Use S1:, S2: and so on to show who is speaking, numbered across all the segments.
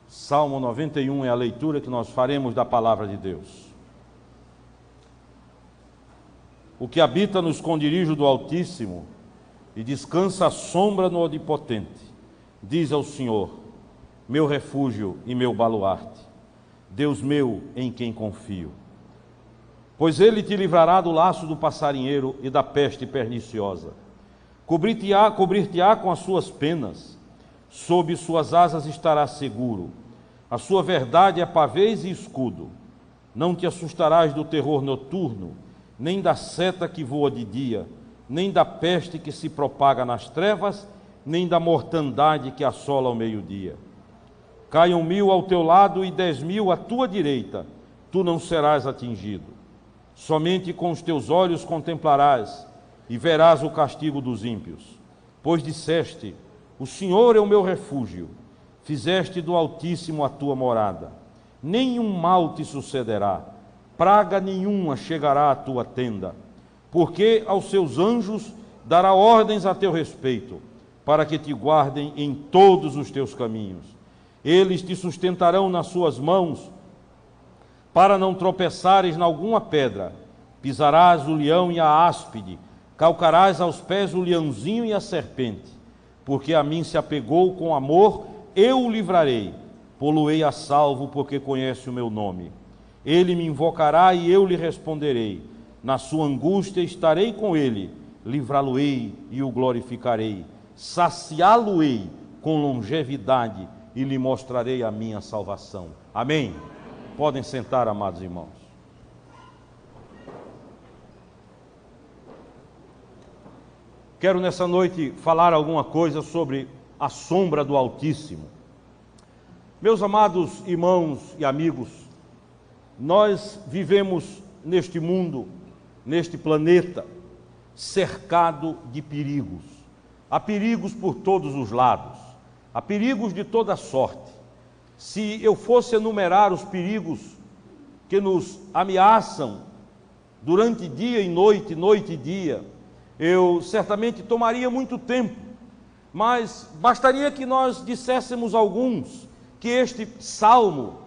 S1: Salmo 91 é a leitura que nós faremos da palavra de Deus. O que habita no esconderijo do Altíssimo e descansa à sombra no Onipotente, diz ao Senhor, meu refúgio e meu baluarte, Deus meu em quem confio. Pois ele te livrará do laço do passarinheiro e da peste perniciosa. Cobrir-te-á com as suas penas, sob suas asas estarás seguro. A sua verdade é pavês e escudo. Não te assustarás do terror noturno, nem da seta que voa de dia, nem da peste que se propaga nas trevas, nem da mortandade que assola ao meio-dia. Caiam 1000 ao teu lado e 10.000 à tua direita, tu não serás atingido. Somente com os teus olhos contemplarás e verás o castigo dos ímpios. Pois disseste, o Senhor é o meu refúgio, fizeste do Altíssimo a tua morada. Nenhum mal te sucederá, praga nenhuma chegará à tua tenda, porque aos seus anjos dará ordens a teu respeito, para que te guardem em todos os teus caminhos. Eles te sustentarão nas suas mãos, para não tropeçares em alguma pedra. Pisarás o leão e a áspide, calcarás aos pés o leãozinho e a serpente. Porque a mim se apegou com amor, eu o livrarei, pô-lo-ei a salvo, porque conhece o meu nome. Ele me invocará e eu lhe responderei. Na sua angústia estarei com ele, livrá-lo-ei e o glorificarei. Saciá-lo-ei com longevidade e lhe mostrarei a minha salvação. Amém? Podem sentar, amados irmãos. Quero nessa noite falar alguma coisa sobre a sombra do Altíssimo. Meus amados irmãos e amigos, nós vivemos neste mundo, neste planeta, cercado de perigos. Há perigos por todos os lados, há perigos de toda sorte. Se eu fosse enumerar os perigos que nos ameaçam durante dia e noite, noite e dia, eu certamente tomaria muito tempo, mas bastaria que nós disséssemos alguns que este salmo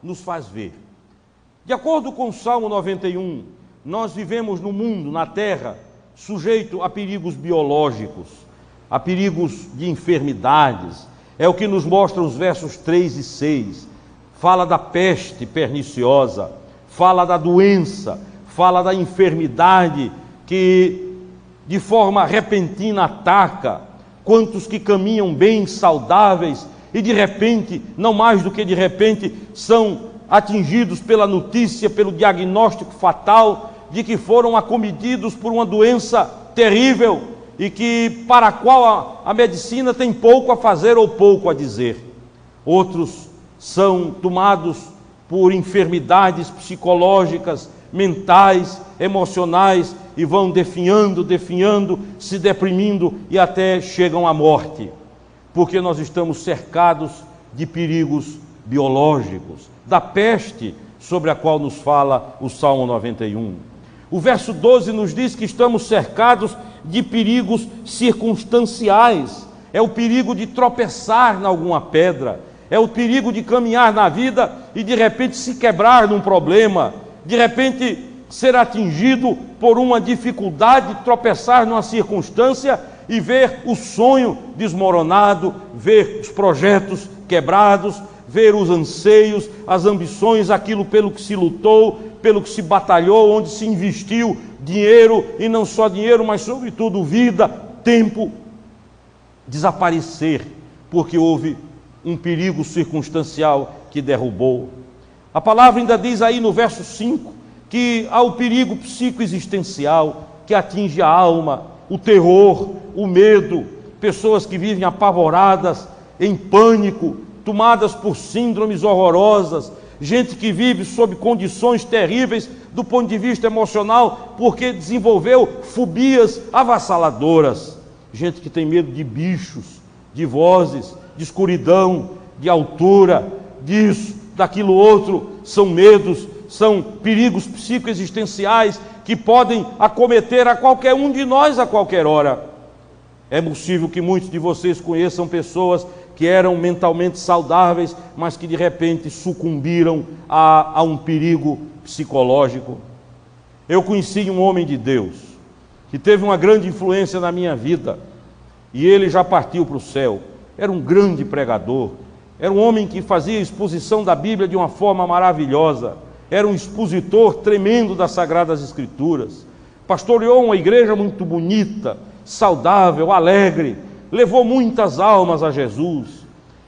S1: nos faz ver. De acordo com o Salmo 91, nós vivemos no mundo, na terra, sujeito a perigos biológicos, a perigos de enfermidades. É o que nos mostra os versos 3 e 6. Fala da peste perniciosa, fala da doença, fala da enfermidade que de forma repentina ataca. Quantos que caminham bem, saudáveis, e de repente, não mais do que de repente, são atingidos pela notícia, pelo diagnóstico fatal de que foram acometidos por uma doença terrível e que para a qual a medicina tem pouco a fazer ou pouco a dizer. Outros são tomados por enfermidades psicológicas, mentais, emocionais e vão definhando, se deprimindo e até chegam à morte, porque nós estamos cercados de perigos biológicos, da peste sobre a qual nos fala o Salmo 91. O verso 12 nos diz que estamos cercados de perigos circunstanciais. É o perigo de tropeçar em alguma pedra, é o perigo de caminhar na vida e de repente se quebrar num problema, de repente ser atingido por uma dificuldade, tropeçar numa circunstância e ver o sonho desmoronado, ver os projetos quebrados, ver os anseios, as ambições, aquilo pelo que se lutou, pelo que se batalhou, onde se investiu dinheiro, e não só dinheiro, mas sobretudo vida, tempo, desaparecer, porque houve um perigo circunstancial que derrubou. A palavra ainda diz aí no verso 5, que há o perigo psicoexistencial que atinge a alma, o terror, o medo, pessoas que vivem apavoradas, em pânico, tomadas por síndromes horrorosas, gente que vive sob condições terríveis do ponto de vista emocional, porque desenvolveu fobias avassaladoras, gente que tem medo de bichos, de vozes, de escuridão, de altura, disso, daquilo outro. São medos, são perigos psicoexistenciais que podem acometer a qualquer um de nós a qualquer hora. É possível que muitos de vocês conheçam pessoas que eram mentalmente saudáveis, mas que de repente sucumbiram a um perigo psicológico. Eu conheci um homem de Deus, que teve uma grande influência na minha vida, e ele já partiu para o céu. Era um grande pregador, era um homem que fazia exposição da Bíblia de uma forma maravilhosa, era um expositor tremendo das Sagradas Escrituras, pastoreou uma igreja muito bonita, saudável, alegre, levou muitas almas a Jesus,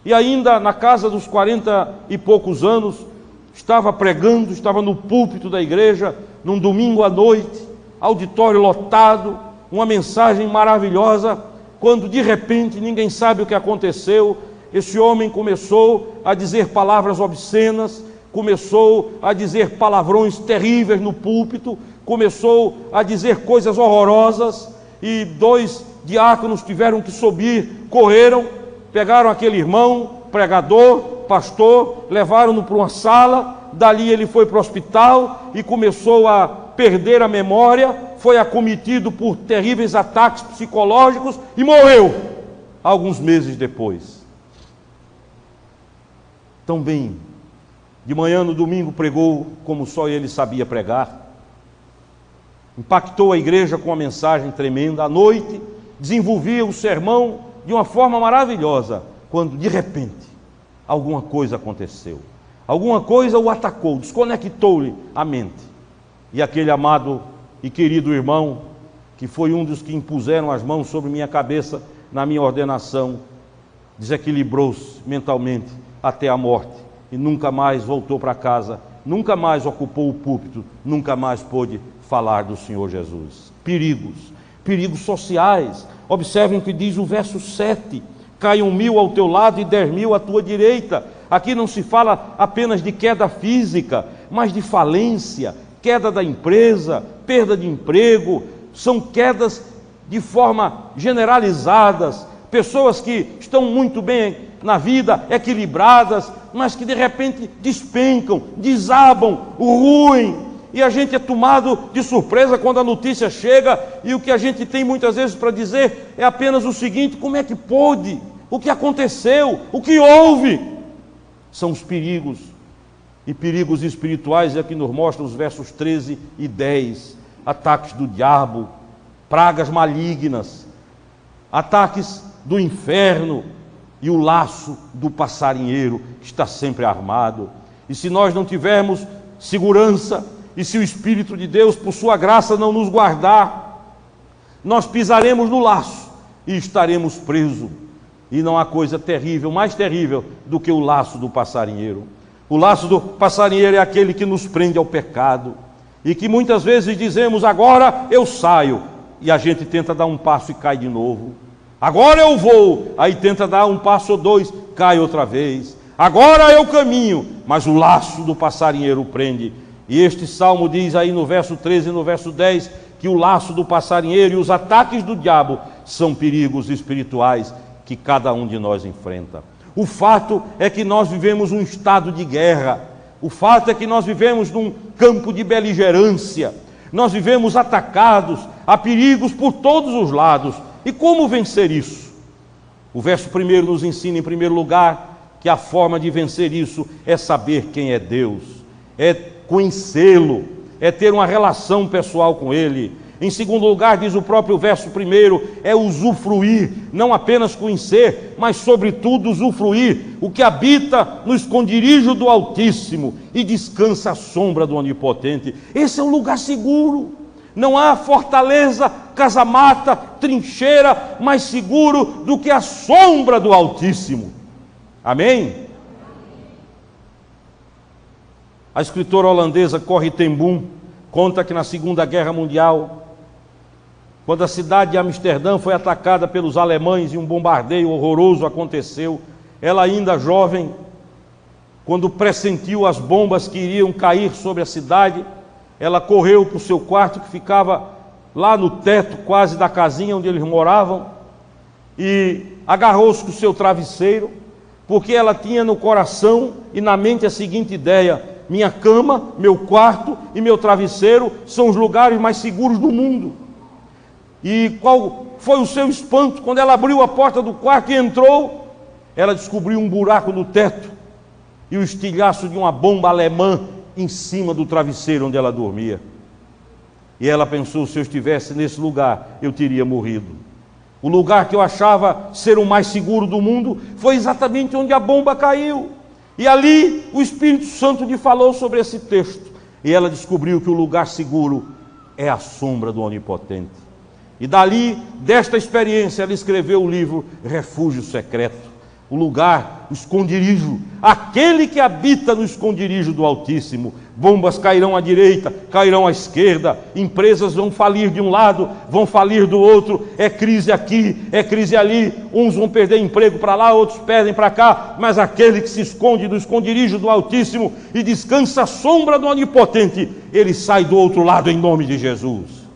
S1: e ainda na casa dos 40 e poucos anos, estava pregando, estava no púlpito da igreja, num domingo à noite, auditório lotado, uma mensagem maravilhosa, quando de repente, ninguém sabe o que aconteceu, esse homem começou a dizer palavras obscenas, começou a dizer palavrões terríveis no púlpito, começou a dizer coisas horrorosas, e 2 diáconos tiveram que subir, correram, pegaram aquele irmão, pregador, pastor, levaram-no para uma sala, dali ele foi para o hospital e começou a perder a memória, foi acometido por terríveis ataques psicológicos e morreu alguns meses depois. Tão bem, de manhã no domingo pregou como só ele sabia pregar, impactou a igreja com uma mensagem tremenda. À noite desenvolvia o sermão de uma forma maravilhosa, quando de repente alguma coisa aconteceu, alguma coisa o atacou, desconectou-lhe a mente, e aquele amado e querido irmão, que foi um dos que impuseram as mãos sobre minha cabeça na minha ordenação, desequilibrou-se mentalmente até a morte, e nunca mais voltou para casa, nunca mais ocupou o púlpito, nunca mais pôde falar do Senhor Jesus. Perigos sociais. Observem o que diz o verso 7, caiam 1000 ao teu lado e 10.000 à tua direita. Aqui não se fala apenas de queda física, mas de falência, queda da empresa, perda de emprego, são quedas de forma generalizadas, pessoas que estão muito bem na vida, equilibradas, mas que de repente despencam, desabam, ruem, e a gente é tomado de surpresa quando a notícia chega, e o que a gente tem muitas vezes para dizer é apenas o seguinte: como é que pôde? O que aconteceu? O que houve? São os perigos, e perigos espirituais é que nos mostram os versos 13 e 10, ataques do diabo, pragas malignas, ataques do inferno, e o laço do passarinheiro que está sempre armado. E se nós não tivermos segurança, e se o Espírito de Deus, por sua graça, não nos guardar, nós pisaremos no laço e estaremos presos. E não há coisa terrível, mais terrível do que o laço do passarinheiro. O laço do passarinheiro é aquele que nos prende ao pecado, e que muitas vezes dizemos: agora eu saio, e a gente tenta dar um passo e cai de novo. Agora eu vou, aí tenta dar um passo ou dois, cai outra vez. Agora eu caminho, mas o laço do passarinheiro prende. E este salmo diz aí no verso 13 e no verso 10, que o laço do passarinheiro e os ataques do diabo são perigos espirituais que cada um de nós enfrenta. O fato é que nós vivemos um estado de guerra, o fato é que nós vivemos num campo de beligerância, nós vivemos atacados, há perigos por todos os lados. E como vencer isso? O verso 1 nos ensina, em primeiro lugar, que a forma de vencer isso é saber quem é Deus, é conhecê-lo, é ter uma relação pessoal com Ele. Em segundo lugar, diz o próprio verso 1, é usufruir, não apenas conhecer, mas sobretudo usufruir o que habita no esconderijo do Altíssimo e descansa à sombra do Onipotente. Esse é um lugar seguro. Não há fortaleza, casamata, trincheira mais seguro do que a sombra do Altíssimo. Amém? A escritora holandesa Corrie ten Boom conta que na Segunda Guerra Mundial, quando a cidade de Amsterdã foi atacada pelos alemães e um bombardeio horroroso aconteceu, ela ainda jovem, quando pressentiu as bombas que iriam cair sobre a cidade, ela correu para o seu quarto, que ficava lá no teto quase da casinha onde eles moravam, e agarrou-se com o seu travesseiro, porque ela tinha no coração e na mente a seguinte ideia: minha cama, meu quarto e meu travesseiro são os lugares mais seguros do mundo. E qual foi o seu espanto quando ela abriu a porta do quarto e entrou? ela descobriu um buraco no teto e o estilhaço de uma bomba alemã em cima do travesseiro onde ela dormia. E ela pensou, se eu estivesse nesse lugar, eu teria morrido. O lugar que eu achava ser o mais seguro do mundo foi exatamente onde a bomba caiu. E ali o Espírito Santo lhe falou sobre esse texto. E ela descobriu que o lugar seguro é a sombra do Onipotente. E dali, desta experiência, ela escreveu o livro Refúgio Secreto. O lugar, o esconderijo, aquele que habita no esconderijo do Altíssimo. Bombas cairão à direita, cairão à esquerda, empresas vão falir de um lado, vão falir do outro, é crise aqui, é crise ali, uns vão perder emprego para lá, outros perdem para cá, mas aquele que se esconde do esconderijo do Altíssimo e descansa à sombra do Onipotente, ele sai do outro lado em nome de Jesus.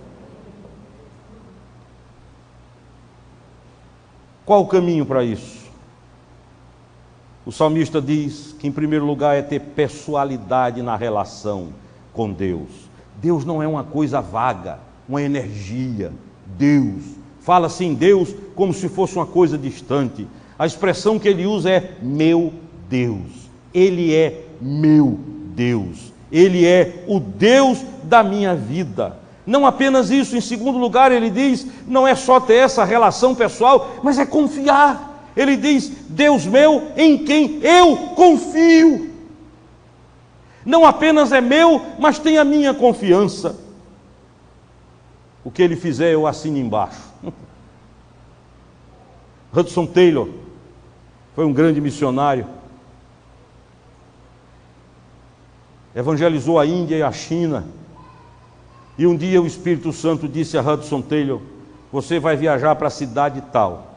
S1: Qual o caminho para isso? O salmista diz que, em primeiro lugar, é ter pessoalidade na relação com Deus. Deus não é uma coisa vaga, uma energia. Deus, fala-se em Deus como se fosse uma coisa distante. A expressão que ele usa é meu Deus. Ele é meu Deus. Ele é o Deus da minha vida. Não apenas isso, em segundo lugar, ele diz, não é só ter essa relação pessoal, mas é confiar. Ele diz, Deus meu, em quem eu confio. Não apenas é meu, mas tem a minha confiança. O que ele fizer, eu assino embaixo. Hudson Taylor foi um grande missionário. Evangelizou a Índia e a China. E um dia o Espírito Santo disse a Hudson Taylor, você vai viajar para a cidade tal.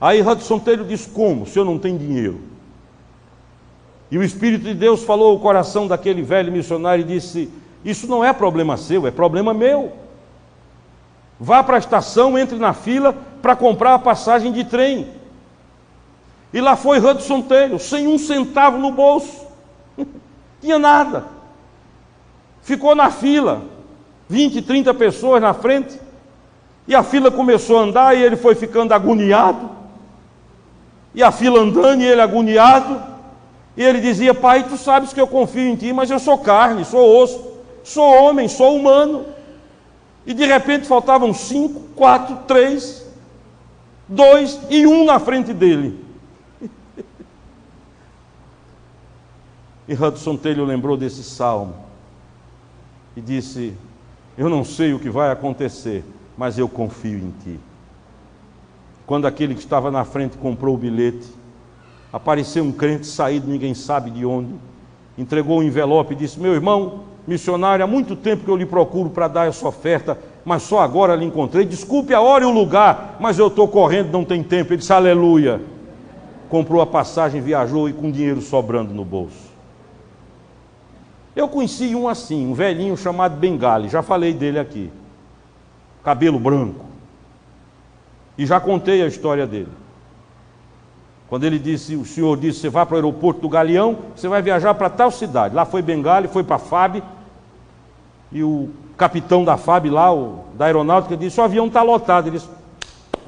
S1: Aí Hudson Taylor disse, como? O senhor não tem dinheiro. E o Espírito de Deus falou ao coração daquele velho missionário e disse, isso não é problema seu, é problema meu. Vá para a estação, entre na fila para comprar a passagem de trem. E lá foi Hudson Taylor, sem um centavo no bolso. Tinha nada. Ficou na fila, 20, 30 pessoas na frente. E a fila começou a andar e ele foi ficando agoniado. E a fila andando e ele agoniado. E ele dizia, pai, tu sabes que eu confio em ti, mas eu sou carne, sou osso, sou homem, sou humano. E de repente faltavam 5, 4, 3, 2 e 1 na frente dele. E Hudson Taylor lembrou desse salmo e disse, eu não sei o que vai acontecer, mas eu confio em ti. Quando aquele que estava na frente comprou o bilhete, apareceu um crente saído, ninguém sabe de onde, entregou um envelope e disse, meu irmão, missionário, há muito tempo que eu lhe procuro para dar essa oferta, mas só agora lhe encontrei, desculpe a hora e o lugar, mas eu estou correndo, não tem tempo. Ele disse, aleluia. Comprou a passagem, viajou e com dinheiro sobrando no bolso. Eu conheci um assim, um velhinho chamado Bengali, já falei dele aqui, cabelo branco. E já contei a história dele. Quando ele disse, o senhor disse, você vai para o aeroporto do Galeão, você vai viajar para tal cidade. Lá foi Bengali, foi para a FAB, e o capitão da FAB lá, da aeronáutica, disse, o avião está lotado. Ele disse,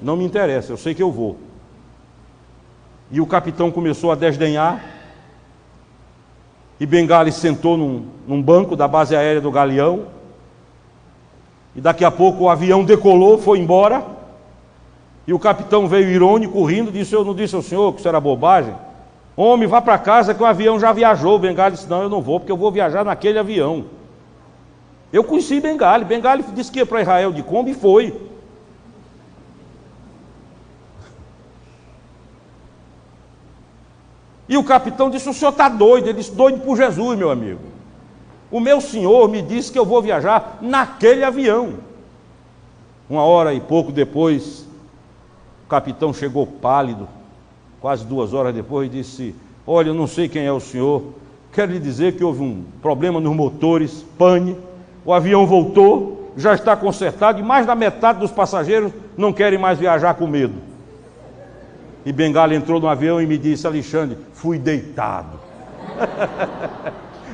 S1: não me interessa, eu sei que eu vou. E o capitão começou a desdenhar, e Bengali sentou num banco da base aérea do Galeão, e daqui a pouco o avião decolou, foi embora. E o capitão veio irônico, rindo, disse, eu não disse ao senhor que isso era bobagem? Homem, vá para casa que o avião já viajou. Bengali disse, não, eu não vou, porque eu vou viajar naquele avião. Eu conheci Bengali. Bengali disse que ia para Israel de Kombi e foi. E o capitão disse, o senhor está doido. Ele disse, doido por Jesus, meu amigo. O meu senhor me disse que eu vou viajar naquele avião. 1 hora e pouco depois, o capitão chegou pálido, quase 2 horas depois, e disse, olha, eu não sei quem é o senhor, quero lhe dizer que houve um problema nos motores, pane, o avião voltou, já está consertado, e mais da metade dos passageiros não querem mais viajar com medo. E Bengali entrou no avião e me disse, Alexandre, fui deitado.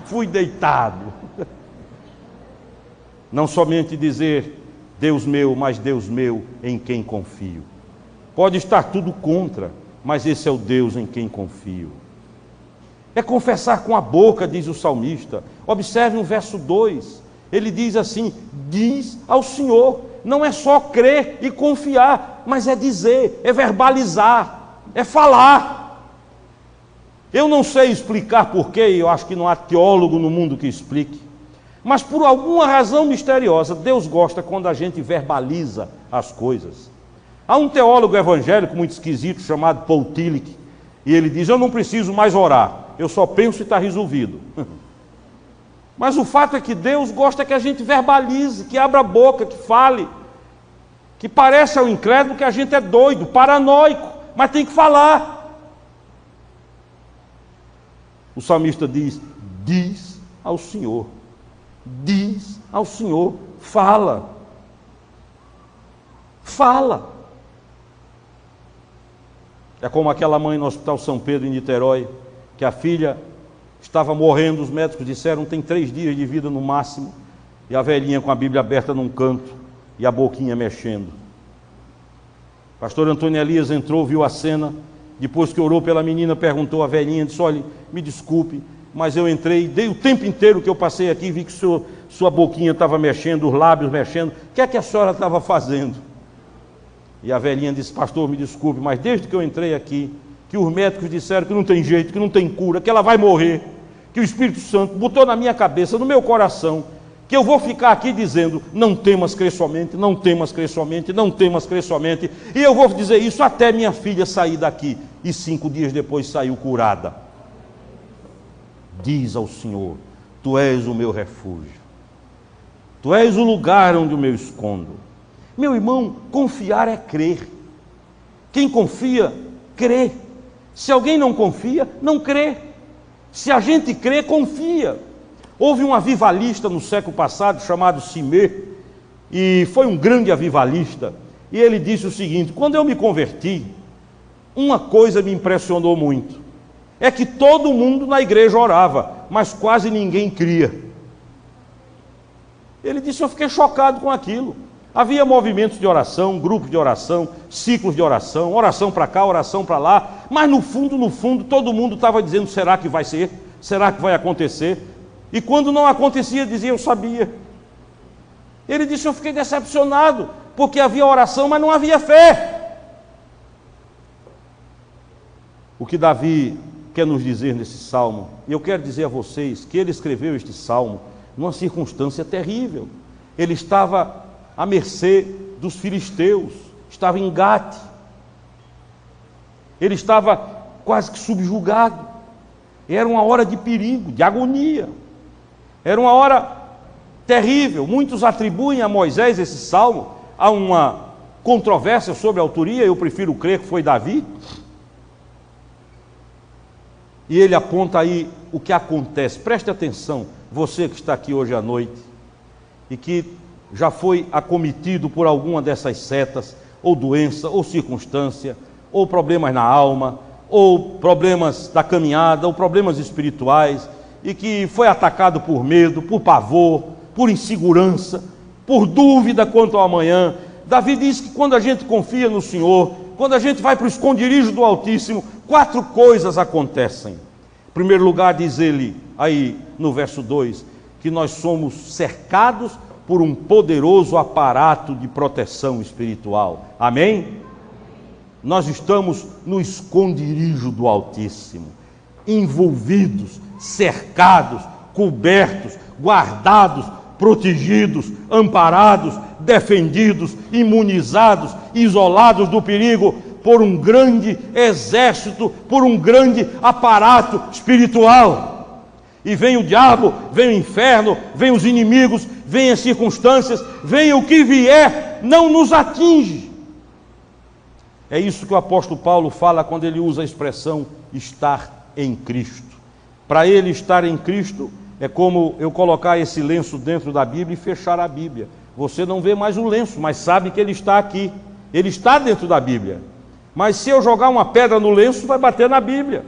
S1: Fui deitado. Não somente dizer, Deus meu, mas Deus meu, em quem confio. Pode estar tudo contra, mas esse é o Deus em quem confio. É confessar com a boca, diz o salmista. Observe o verso 2. Ele diz assim: diz ao Senhor. Não é só crer e confiar, mas é dizer, é verbalizar, é falar. Eu não sei explicar porquê, eu acho que não há teólogo no mundo que explique, mas por alguma razão misteriosa, Deus gosta quando a gente verbaliza as coisas. Há um teólogo evangélico muito esquisito chamado Paul Tillich, e ele diz: eu não preciso mais orar, eu só penso e está resolvido. Mas o fato é que Deus gosta que a gente verbalize, que abra a boca, que fale, que parece ao incrédulo que a gente é doido, paranoico, mas tem que falar. O salmista diz: diz ao Senhor, diz ao Senhor, fala, fala. É como aquela mãe no Hospital São Pedro em Niterói, que a filha estava morrendo, os médicos disseram tem 3 dias de vida no máximo, e a velhinha com a Bíblia aberta num canto e a boquinha mexendo. Pastor Antônio Elias entrou, viu a cena, depois que orou pela menina, perguntou à velhinha, disse: olha, me desculpe, mas eu entrei, dei o tempo inteiro que eu passei aqui, vi que sua boquinha estava mexendo, os lábios mexendo, o que é que a senhora estava fazendo? E a velhinha disse: pastor, me desculpe, mas desde que eu entrei aqui, que os médicos disseram que não tem jeito, que não tem cura, que ela vai morrer, que o Espírito Santo botou na minha cabeça, no meu coração, que eu vou ficar aqui dizendo: não temas crer somente, não temas crer somente, não temas crer somente, e eu vou dizer isso até minha filha sair daqui. E 5 dias depois saiu curada. Diz ao Senhor: tu és o meu refúgio, tu és o lugar onde eu me escondo. Meu irmão, confiar é crer. Quem confia, crê. Se alguém não confia, não crê. Se a gente crê, confia. Houve um avivalista no século passado chamado Simé, e foi um grande avivalista, e ele disse o seguinte: quando eu me converti, uma coisa me impressionou muito, é que todo mundo na igreja orava, mas quase ninguém cria. Ele disse: eu fiquei chocado com aquilo. Havia movimentos de oração, grupos de oração, ciclos de oração, oração para cá, oração para lá, mas no fundo, todo mundo estava dizendo: será que vai ser? Será que vai acontecer? E quando não acontecia, dizia: eu sabia. Ele disse: eu fiquei decepcionado, porque havia oração, mas não havia fé. O que Davi quer nos dizer nesse salmo, e eu quero dizer a vocês que ele escreveu este salmo numa circunstância terrível. Ele estava à mercê dos filisteus, estava em Gate, ele estava quase que subjugado, era uma hora de perigo, de agonia, era uma hora terrível. Muitos atribuem a Moisés esse salmo, há uma controvérsia sobre a autoria, eu prefiro crer que foi Davi, e ele aponta aí o que acontece. Preste atenção, você que está aqui hoje à noite, e que já foi acometido por alguma dessas setas, ou doença, ou circunstância, ou problemas na alma, ou problemas da caminhada, ou problemas espirituais, e que foi atacado por medo, por pavor, por insegurança, por dúvida quanto ao amanhã. Davi diz que quando a gente confia no Senhor, quando a gente vai para o esconderijo do Altíssimo, 4 coisas acontecem. Em primeiro lugar, diz ele aí no verso 2, que nós somos cercados por um poderoso aparato de proteção espiritual. Amém? Nós estamos no esconderijo do Altíssimo, envolvidos, cercados, cobertos, guardados, protegidos, amparados, defendidos, imunizados, isolados do perigo por um grande exército, por um grande aparato espiritual. E vem o diabo, vem o inferno, vem os inimigos, vem as circunstâncias, vem o que vier, não nos atinge. É isso que o apóstolo Paulo fala quando ele usa a expressão estar em Cristo. Para ele estar em Cristo é como eu colocar esse lenço dentro da Bíblia e fechar a Bíblia. Você não vê mais o lenço, mas sabe que ele está aqui. Ele está dentro da Bíblia. Mas se eu jogar uma pedra no lenço, vai bater na Bíblia.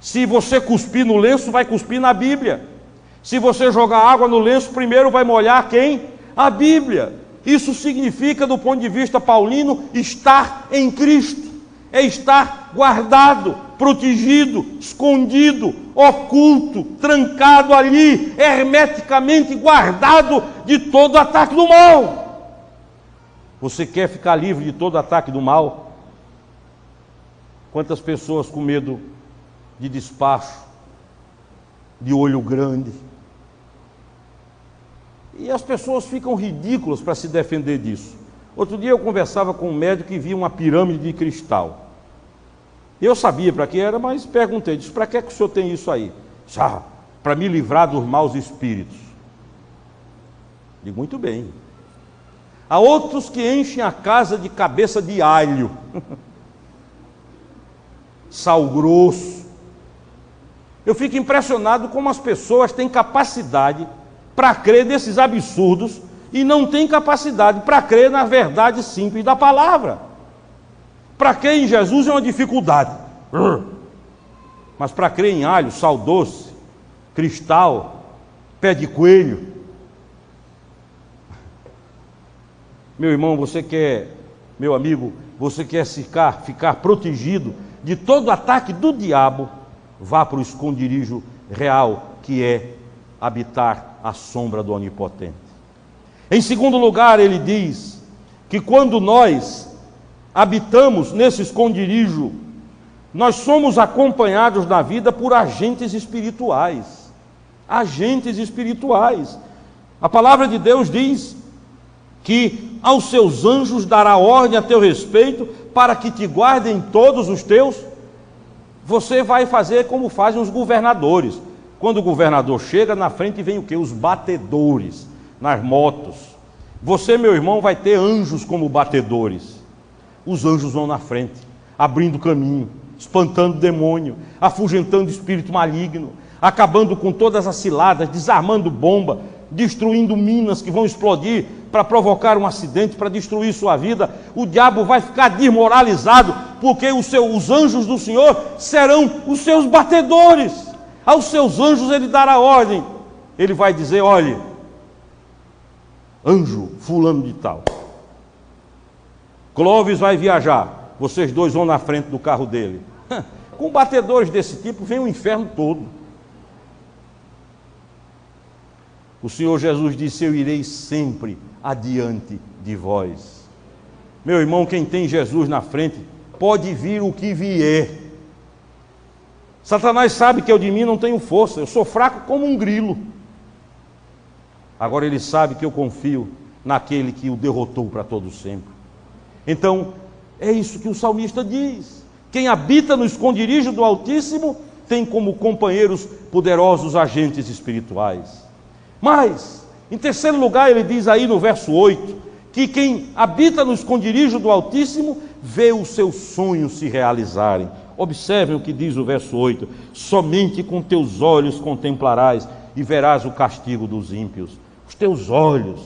S1: Se você cuspir no lenço, vai cuspir na Bíblia. Se você jogar água no lenço, primeiro vai molhar quem? A Bíblia. Isso significa, do ponto de vista paulino, estar em Cristo. é estar guardado, protegido, escondido, oculto, trancado ali, hermeticamente guardado de todo ataque do mal. Você quer ficar livre de todo ataque do mal? Quantas pessoas com medo de despacho, de olho grande? E as pessoas ficam ridículas para se defender disso. Outro dia eu conversava com um médico que via uma pirâmide de cristal. Eu sabia para que era, mas perguntei, disse, para que é que o senhor tem isso aí? Já, para me livrar dos maus espíritos. Digo, muito bem. Há outros que enchem a casa de cabeça de alho, sal grosso. Eu fico impressionado como as pessoas têm capacidade para crer nesses absurdos e não têm capacidade para crer na verdade simples da palavra. Para crer em Jesus é uma dificuldade, mas para crer em alho, sal doce, cristal, pé de coelho, meu irmão, meu amigo, você quer ficar protegido de todo ataque do diabo, vá para o esconderijo real, que é habitar à sombra do Onipotente. Em segundo lugar, ele diz que quando nós habitamos nesse esconderijo, nós somos acompanhados na vida por agentes espirituais. Agentes espirituais. A palavra de Deus diz que aos seus anjos dará ordem a teu respeito para que te guardem todos os teus. Você vai fazer como fazem os governadores. Quando o governador chega, na frente vem o quê? Os batedores nas motos. Você, meu irmão, vai ter anjos como batedores. Os anjos vão na frente, abrindo caminho, espantando demônio, afugentando espírito maligno, acabando com todas as ciladas, desarmando bomba, destruindo minas que vão explodir para provocar um acidente, para destruir sua vida. O diabo vai ficar desmoralizado, porque os anjos do Senhor serão os seus batedores. Aos seus anjos ele dará ordem. Ele vai dizer, olhe, anjo fulano de tal, Clóvis vai viajar, vocês dois vão na frente do carro dele. Com batedores desse tipo vem o inferno todo. O Senhor Jesus disse, eu irei sempre adiante de vós. Meu irmão, quem tem Jesus na frente, pode vir o que vier. Satanás sabe que eu de mim não tenho força, eu sou fraco como um grilo. Agora ele sabe que eu confio naquele que o derrotou para todo sempre. Então, é isso que o salmista diz. Quem habita no esconderijo do Altíssimo tem como companheiros poderosos agentes espirituais. Mas, em terceiro lugar, ele diz aí no verso 8, que quem habita no esconderijo do Altíssimo vê os seus sonhos se realizarem. Observem o que diz o verso 8: somente com teus olhos contemplarás e verás o castigo dos ímpios. Os teus olhos,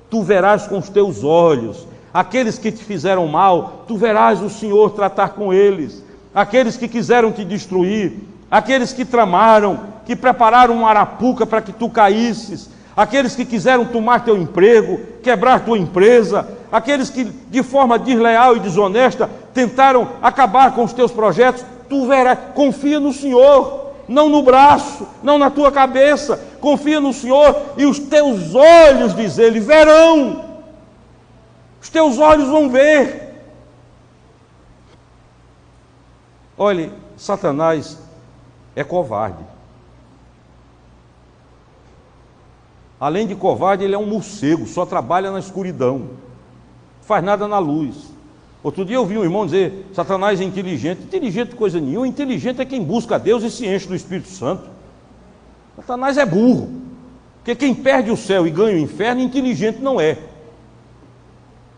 S1: tu verás com os teus olhos. Aqueles que te fizeram mal, tu verás o Senhor tratar com eles. Aqueles que quiseram te destruir, aqueles que tramaram, que prepararam uma arapuca para que tu caísses, aqueles que quiseram tomar teu emprego, quebrar tua empresa, aqueles que de forma desleal e desonesta tentaram acabar com os teus projetos, tu verás. Confia no Senhor, não no braço, não na tua cabeça, confia no Senhor e os teus olhos, diz ele, verão. Os teus olhos vão ver. Olhe, Satanás é covarde. Além de covarde, ele é um morcego, só trabalha na escuridão, não faz nada na luz. Outro dia eu vi um irmão dizer, Satanás é inteligente. Inteligente coisa nenhuma, inteligente é quem busca a Deus e se enche do Espírito Santo. Satanás é burro, porque quem perde o céu e ganha o inferno, inteligente não é.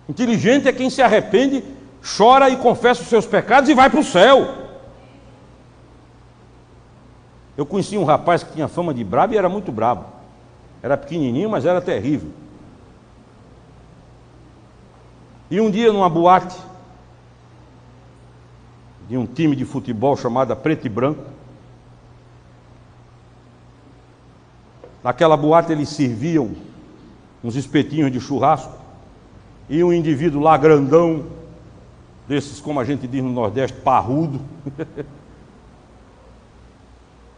S1: Inteligente é quem se arrepende, chora e confessa os seus pecados e vai para o céu. Eu conheci um rapaz que tinha fama de brabo e era muito brabo. Era pequenininho, mas era terrível. E um dia numa boate de um time de futebol chamada Preto e Branco, naquela boate eles serviam uns espetinhos de churrasco, e um indivíduo lá grandão, desses, como a gente diz no Nordeste, parrudo.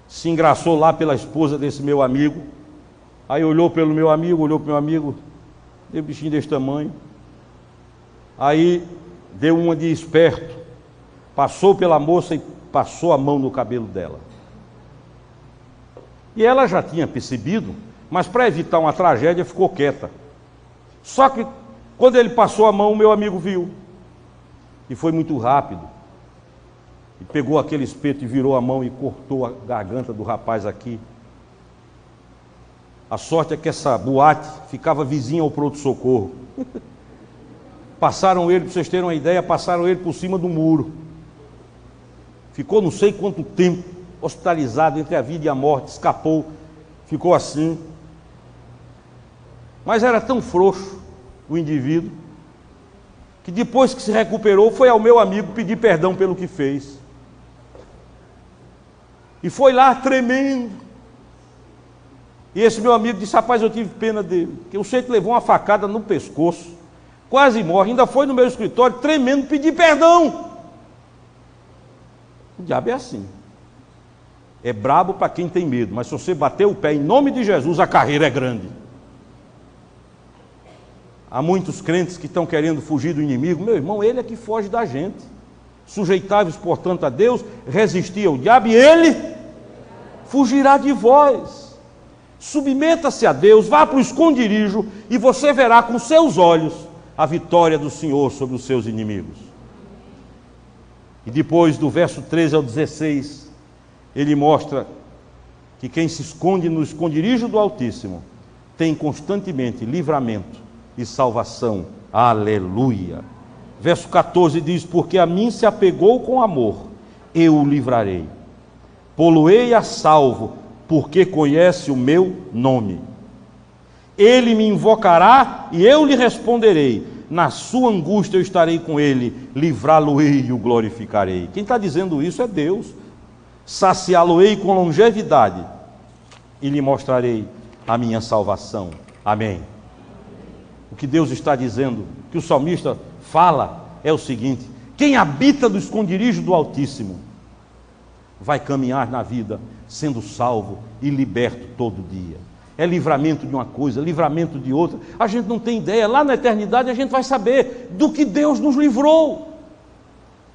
S1: Se engraçou lá pela esposa desse meu amigo. Aí olhou para o meu amigo, deu um bichinho desse tamanho. Aí deu uma de esperto, passou pela moça e passou a mão no cabelo dela. E ela já tinha percebido, mas para evitar uma tragédia ficou quieta. Só que quando ele passou a mão, o meu amigo viu. E foi muito rápido. E pegou aquele espeto e virou a mão e cortou a garganta do rapaz aqui. A sorte é que essa boate ficava vizinha ao pronto-socorro. Passaram ele, para vocês terem uma ideia, passaram ele por cima do muro. Ficou não sei quanto tempo hospitalizado entre a vida e a morte, escapou, ficou assim. Mas era tão frouxo o indivíduo, que depois que se recuperou, foi ao meu amigo pedir perdão pelo que fez. E foi lá tremendo. E esse meu amigo disse: rapaz, eu tive pena dele, porque o sujeito levou uma facada no pescoço, quase morre, ainda foi no meu escritório tremendo pedir perdão. O diabo é assim, é brabo para quem tem medo, mas se você bater o pé em nome de Jesus, a carreira é grande. Há muitos crentes que estão querendo fugir do inimigo. Meu irmão, ele é que foge da gente. Sujeitáveis, portanto, a Deus, resistir ao diabo e ele fugirá de vós. Submeta-se a Deus, vá para o esconderijo e você verá com seus olhos a vitória do Senhor sobre os seus inimigos. E depois, do verso 13 ao 16, ele mostra que quem se esconde no esconderijo do Altíssimo tem constantemente livramento e salvação. Aleluia. Verso 14 diz: porque a mim se apegou com amor, eu o livrarei. Pô-lo-ei a salvo, porque conhece o meu nome. Ele me invocará e eu lhe responderei. Na sua angústia eu estarei com ele, livrá-lo-ei e o glorificarei. Quem está dizendo isso é Deus. Saciá-lo-ei com longevidade e lhe mostrarei a minha salvação. Amém. O que Deus está dizendo, que o salmista fala, é o seguinte: quem habita no esconderijo do Altíssimo vai caminhar na vida sendo salvo e liberto todo dia. É livramento de uma coisa, livramento de outra. A gente não tem ideia. Lá na eternidade a gente vai saber do que Deus nos livrou,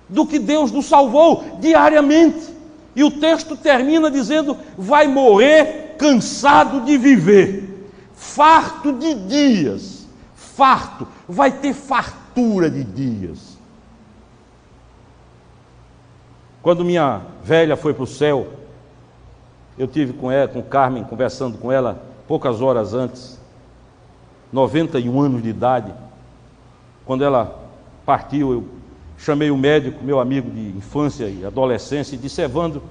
S1: do que Deus nos salvou diariamente. E o texto termina dizendo: vai morrer cansado de viver, farto de dias. Farto, vai ter fartura de dias. Quando minha velha foi para o céu, eu tive com ela, com Carmen, conversando com ela poucas horas antes, 91 anos de idade. Quando ela partiu, eu chamei o médico, meu amigo de infância e adolescência, e disse: Evandro,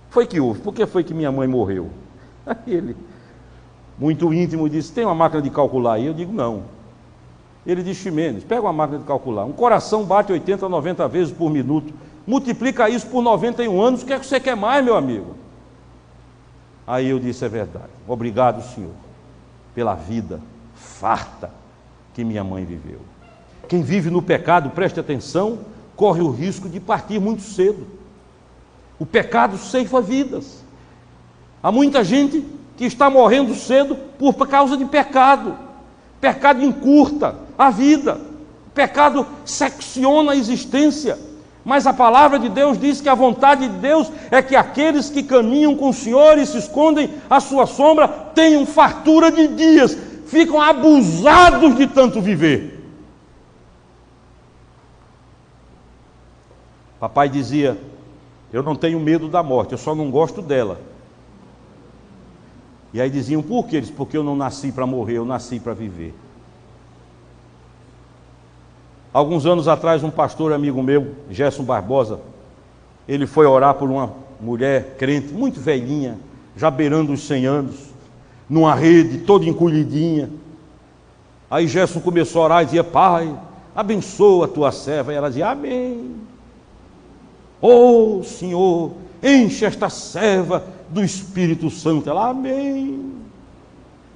S1: foi que houve? Por que foi que minha mãe morreu? Aí ele, muito íntimo, disse: tem uma máquina de calcular aí? Eu digo: não. Ele disse: Ximenes, pega uma máquina de calcular. Um coração bate 80, 90 vezes por minuto. Multiplica isso por 91 anos, o que é que você quer mais, meu amigo? Aí eu disse: é verdade. Obrigado, Senhor, pela vida farta que minha mãe viveu. Quem vive no pecado, preste atenção, corre o risco de partir muito cedo. O pecado ceifa vidas. Há muita gente que está morrendo cedo por causa de pecado. Pecado encurta a vida. Pecado secciona a existência. Mas a palavra de Deus diz que a vontade de Deus é que aqueles que caminham com o Senhor e se escondem à sua sombra tenham fartura de dias, ficam abusados de tanto viver. Papai dizia: eu não tenho medo da morte, eu só não gosto dela. E aí diziam: por quê? Porque eu não nasci para morrer, eu nasci para viver. Alguns anos atrás, um pastor amigo meu, Gerson Barbosa, ele foi orar por uma mulher crente, muito velhinha, já beirando os 100 anos, numa rede, toda encolhidinha. Aí Gerson começou a orar e dizia: Pai, abençoa a tua serva. E ela dizia: Amém. Oh, Senhor, enche esta serva do Espírito Santo. Ela: Amém.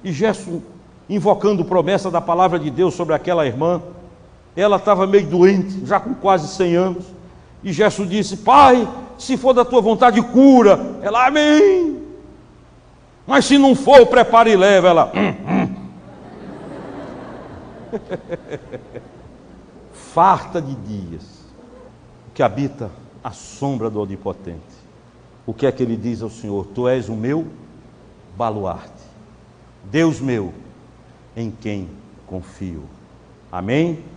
S1: E Gerson, invocando promessa da palavra de Deus sobre aquela irmã, Ela estava meio doente, já com quase 100 anos. E Gerson disse: pai, se for da tua vontade, cura. Ela: amém. Mas se não for, prepara e leva. Ela: farta de dias, que habita a sombra do Onipotente. O que é que ele diz ao Senhor? Tu és o meu baluarte, Deus meu, em quem confio. Amém?